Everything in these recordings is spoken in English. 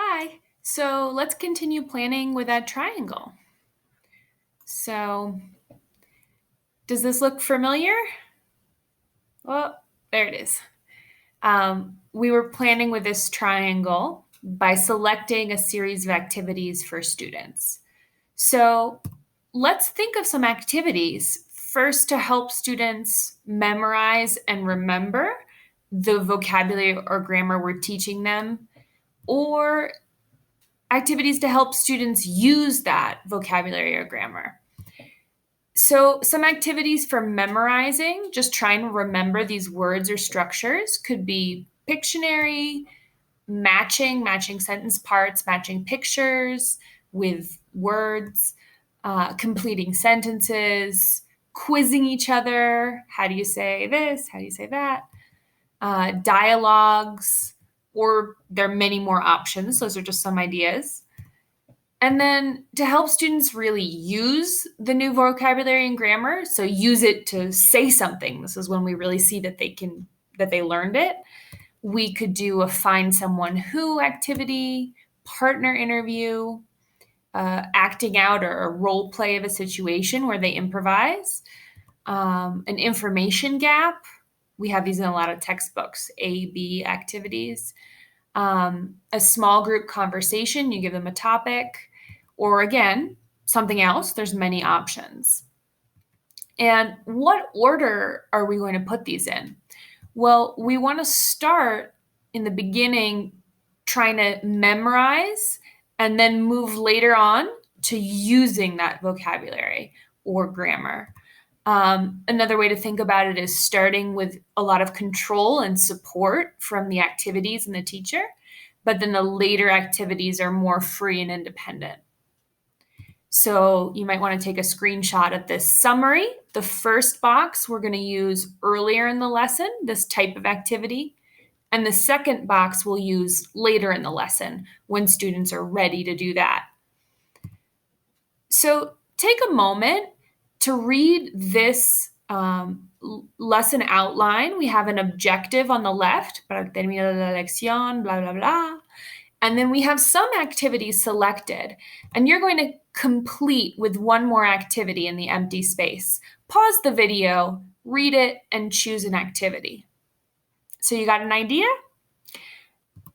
Hi. So let's continue planning with that triangle. So does this look familiar? Oh, there it is. We were planning with this triangle by selecting a series of activities for students. So let's think of some activities first to help students memorize and remember the vocabulary or grammar we're teaching them, or activities to help students use that vocabulary or grammar. So, some activities for memorizing, just trying to remember these words or structures, could be Pictionary, matching sentence parts, matching pictures with words, completing sentences, quizzing each other. How do you say this? How do you say that? Dialogues, or there are many more options. Those are just some ideas. And then to help students really use the new vocabulary and grammar, so use it to say something. This is when we really see that they learned it. We could do a find someone who activity, partner interview, acting out or a role play of a situation where they improvise, an information gap. We have these in a lot of textbooks, A, B activities, a small group conversation. You give them a topic, or again, something else. There's many options. And what order are we going to put these in? Well, we want to start in the beginning trying to memorize and then move later on to using that vocabulary or grammar. Another way to think about it is starting with a lot of control and support from the activities and the teacher, but then the later activities are more free and independent. So you might want to take a screenshot of this summary. The first box we're going to use earlier in the lesson, this type of activity. And the second box we'll use later in the lesson when students are ready to do that. So take a moment to read this lesson outline. We have an objective on the left, para terminar la lección, blah, blah, blah. And then we have some activities selected, and you're going to complete with one more activity in the empty space. Pause the video, read it, and choose an activity. So you got an idea?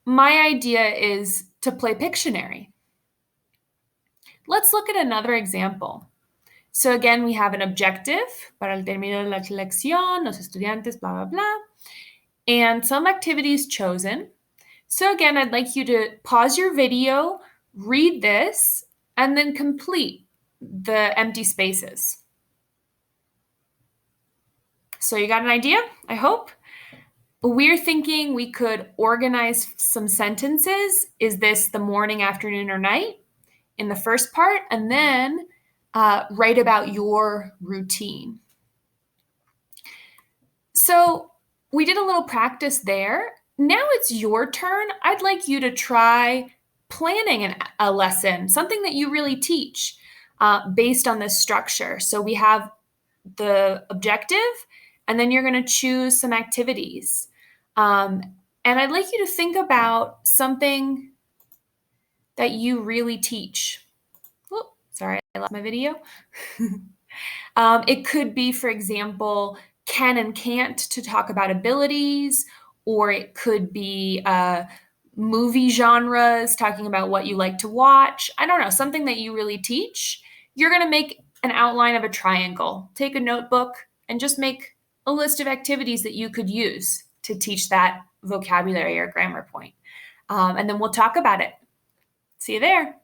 My idea is to play Pictionary. Let's look at another example. So again, we have an objective, para el término de la lección, los estudiantes, blah, blah, blah, and some activities chosen. So again, I'd like you to pause your video, read this, and then complete the empty spaces. So you got an idea, I hope? We're thinking we could organize some sentences. Is this the morning, afternoon, or night in the first part? And then write about your routine. So we did a little practice there. Now it's your turn. I'd like you to try planning a lesson, something that you really teach based on this structure. So we have the objective, and then you're going to choose some activities. And I'd like you to think about something that you really teach. Oh, sorry, I lost my video. It could be, for example, can and can't to talk about abilities, or it could be movie genres, talking about what you like to watch. I don't know, something that you really teach. You're going to make an outline of a triangle. Take a notebook and just make a list of activities that you could use to teach that vocabulary or grammar point. And then we'll talk about it. See you there.